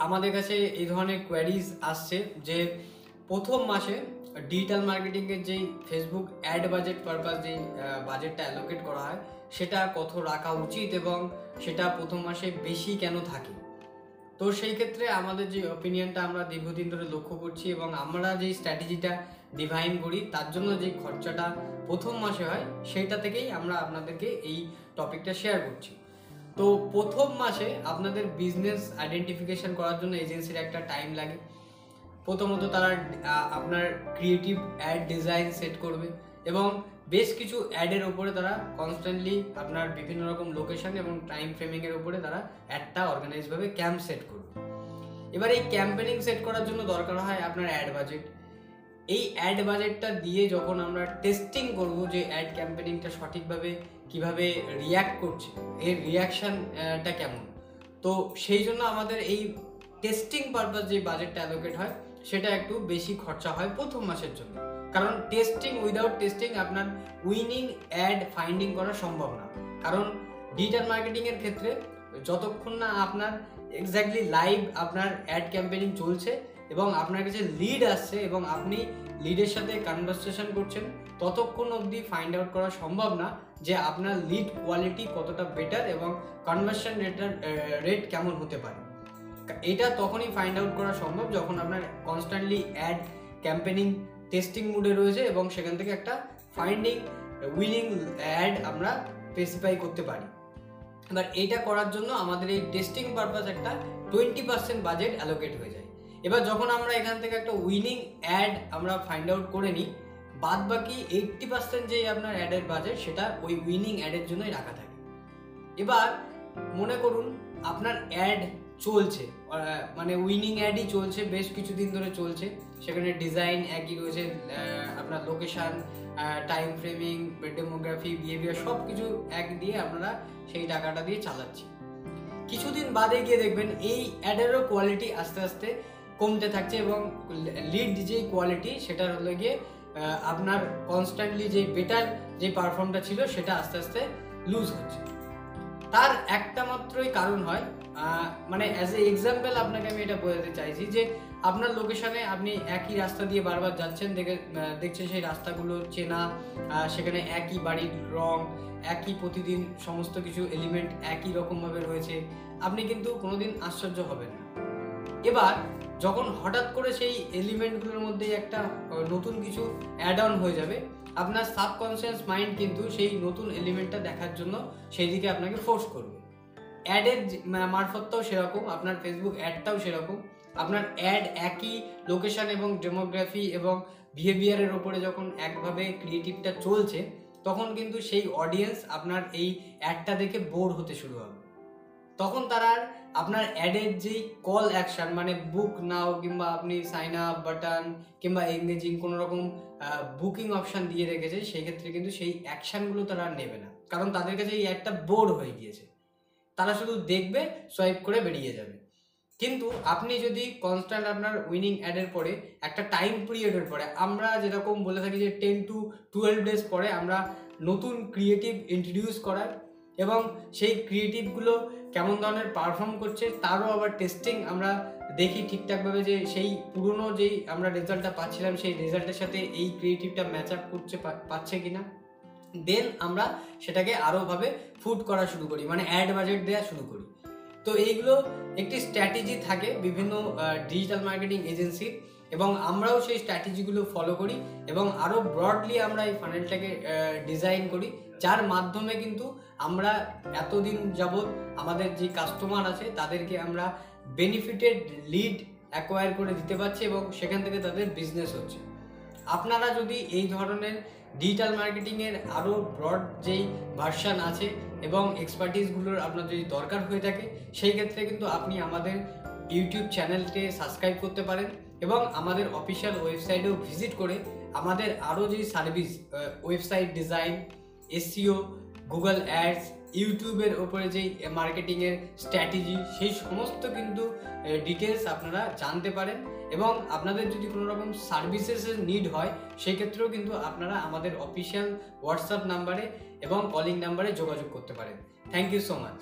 আমাদের কাছে এই ধরনের কোয়ারিজ আসছে যে প্রথম মাসে ডিজিটাল মার্কেটিংয়ের যেই ফেসবুক অ্যাড বাজেট পারপাস যেই বাজেটটা অ্যালোকেট করা হয় সেটা কত রাখা উচিত এবং সেটা প্রথম মাসে বেশি কেন থাকে। তো সেই ক্ষেত্রে আমাদের যে অপিনিয়নটা আমরা দীর্ঘদিন ধরে লক্ষ্য করছি এবং আমরা যেই স্ট্র্যাটেজিটা ডিভাইন করি তার জন্য যে খরচাটা প্রথম মাসে হয় সেইটা থেকেই আমরা আপনাদেরকে এই টপিকটা শেয়ার করছি। তো প্রথম মাসে আপনাদের বিজনেস আইডেন্টিফিকেশন করার জন্য এজেন্সির একটা টাইম লাগে। প্রথমত তারা আপনার ক্রিয়েটিভ অ্যাড ডিজাইন সেট করবে এবং বেশ কিছু অ্যাডের ওপরে তারা কনস্ট্যান্টলি আপনার বিভিন্ন রকম লোকেশন এবং টাইম ফ্রেমিংয়ের ওপরে তারা অ্যাডটা অর্গানাইজভাবে ক্যাম্প সেট করবে। এবার এই ক্যাম্পেনিং সেট করার জন্য দরকার হয় আপনার অ্যাড বাজেট। এই অ্যাড বাজেটটা দিয়ে যখন আমরা টেস্টিং করব যে অ্যাড ক্যাম্পেনিংটা সঠিকভাবে কিভাবে রিয়্যাক্ট করছে, এর রিয়াকশানটা কেমন, তো সেই জন্য আমাদের এই টেস্টিং পারপাস যে বাজেটটা অ্যালোকেট হয় সেটা একটু বেশি খরচা হয় প্রথম মাসের জন্য। কারণ টেস্টিং উইদাউট টেস্টিং আপনার উইনিং অ্যাড ফাইন্ডিং করা সম্ভব না। কারণ ডিজিটাল মার্কেটিংয়ের ক্ষেত্রে যতক্ষণ না আপনার এক্স্যাক্টলি লাইভ আপনার অ্যাড ক্যাম্পেনিং চলছে এবং আপনার কাছে লিড আসছে এবং আপনি লিডের সাথে কনভারসেশন করছেন, ততক্ষণ অবধি ফাইন্ড আউট করা সম্ভব না যে আপনার লিড কোয়ালিটি কতটা বেটার এবং কনভার্সন রেট কেমন হতে পারে। এটা তখনই ফাইন্ড আউট করা সম্ভব যখন আপনার কনস্ট্যান্টলি অ্যাড ক্যাম্পেনিং টেস্টিং মুডে রয়েছে এবং সেখান থেকে একটা ফাইন্ডিং উইনিং অ্যাড আমরা স্পেসিফাই করতে পারি। এবার এইটা করার জন্য আমাদের এই টেস্টিং পারপাস একটা 20% বাজেট অ্যালোকেট হয়ে যায়। এবার যখন আমরা এখান থেকে একটা উইনিং অ্যাড আমরা ফাইন্ড আউট করে নিই, বাদ বাকি 80% যেই আপনার অ্যাডের বাজেট সেটা ওই উইনিং অ্যাডের জন্যই রাখা থাকে। এবার মনে করুন আপনার অ্যাড চলছে, মানে উইনিং অ্যাডই চলছে, বেশ কিছুদিন ধরে চলছে, সেখানে ডিজাইন একই রয়েছে, আপনার location, time framing, demography, behaviour সব কিছু এক দিয়ে আপনারা সেই টাকাটা দিয়ে চালাচ্ছি। কিছুদিন বাদে গিয়ে দেখবেন এই অ্যাডেরও কোয়ালিটি আস্তে আস্তে কমতে থাকছে এবং লিড যেই কোয়ালিটি সেটার হলে গিয়ে আপনার কনস্ট্যান্টলি যে বেটার যে পারফর্মটা ছিল সেটা আস্তে আস্তে লুজ হচ্ছে। তার একটা মাত্রই কারণ হয়, মানে অ্যাজ এ এক্সাম্পল আপনাকে আমি এটা বোঝাতে চাইছি যে আপনার লোকেশনে আপনি একই রাস্তা দিয়ে বারবার যাচ্ছেন, দেখছেন সেই রাস্তাগুলো চেনা, সেখানে একই বাড়ির রং, একই প্রতিদিন সমস্ত কিছু এলিমেন্ট একই রকমভাবে রয়েছে, আপনি কিন্তু কোনোদিন আশ্চর্য হবেন না। এবার যখন হঠাৎ করে সেই এলিমেন্টগুলোর মধ্যে একটা নতুন কিছু অ্যাড অন হয়ে যাবে, আপনার সাবকনসিয়াস মাইন্ড কিন্তু সেই নতুন এলিমেন্টটা দেখার জন্য সেই দিকে আপনাকে ফোর্স করবে। অ্যাডের মারফতটাও সেরকম, আপনার ফেসবুক অ্যাডটাও সেরকম। আপনার অ্যাড একই লোকেশন এবং ডেমোগ্রাফি এবং বিহেভিয়ারের ওপরে যখন একভাবে ক্রিয়েটিভটা চলছে, তখন কিন্তু সেই অডিয়েন্স আপনার এই অ্যাডটা দেখে বোর হতে শুরু হবে। তখন তারা আপনার অ্যাডের যেই কল অ্যাকশন, মানে বুক নাও কিংবা আপনি সাইন আপ বাটন কিংবা এঙ্গেজিং কোনো রকম বুকিং অপশান দিয়ে রেখেছে, সেই ক্ষেত্রে কিন্তু সেই অ্যাকশানগুলো তারা আর নেবে না, কারণ তাদের কাছে এই অ্যাডটা বোর হয়ে গিয়েছে। তারা শুধু দেখবে, সোয়াইপ করে বেরিয়ে যাবে। কিন্তু আপনি যদি কনস্ট্যান্ট আপনার উইনিং অ্যাডের পরে একটা টাইম পিরিয়ডের পরে, আমরা যেরকম বলে থাকি যে 10 to 12 ডেজ পরে আমরা নতুন ক্রিয়েটিভ ইন্ট্রোডিউস করার এবং সেই ক্রিয়েটিভগুলো কেমন ধরনের পারফর্ম করছে তারও আবার টেস্টিং আমরা দেখি ঠিকঠাকভাবে যে সেই পুরনো যেই আমরা রেজাল্টটা পাচ্ছিলাম সেই রেজাল্টের সাথে এই ক্রিয়েটিভটা ম্যাচ আপ করছে পাচ্ছে কিনা, দেন আমরা সেটাকে আরোভাবে ফুড করা শুরু করি, মানে অ্যাড বাজেট দেওয়া শুরু করি। তো এইগুলো একটি স্ট্র্যাটেজি থাকে বিভিন্ন ডিজিটাল মার্কেটিং এজেন্সির এবং আমরাও সেই স্ট্র্যাটেজিগুলো ফলো করি এবং আরও ব্রডলি আমরা এই ফানেলটাকে ডিজাইন করি, যার মাধ্যমে কিন্তু আমরা এতদিন যাবৎ আমাদের যে কাস্টমার আছে তাদেরকে আমরা বেনিফিটেড লিড অ্যাকোয়ার করে দিতে পারছি এবং সেখান থেকে তাদের বিজনেস হচ্ছে। আপনারা যদি এই ধরনের ডিজিটাল মার্কেটিংয়ের আরও ব্রড যেই ভার্সান আছে এবং এক্সপার্টিসগুলোর আপনার যদি দরকার হয়ে থাকে, সেই ক্ষেত্রে কিন্তু আপনি আমাদের ইউটিউব চ্যানেলকে সাবস্ক্রাইব করতে পারেন এবং আমাদের অফিসিয়াল ওয়েবসাইটেও ভিজিট করে আমাদের আরও যেই service, website design, SEO, Google ads, ইউটিউবের ওপরে যেই মার্কেটিংয়ের স্ট্র্যাটেজি, সেই সমস্ত কিন্তু ডিটেলস আপনারা জানতে পারেন এবং আপনাদের যদি কোনো রকম সার্ভিসেসের নিড হয় সেই ক্ষেত্রেও কিন্তু আপনারা আমাদের অফিসিয়াল হোয়াটসঅ্যাপ নাম্বারে এবং কলিং নাম্বারে যোগাযোগ করতে পারেন। Thank you so much.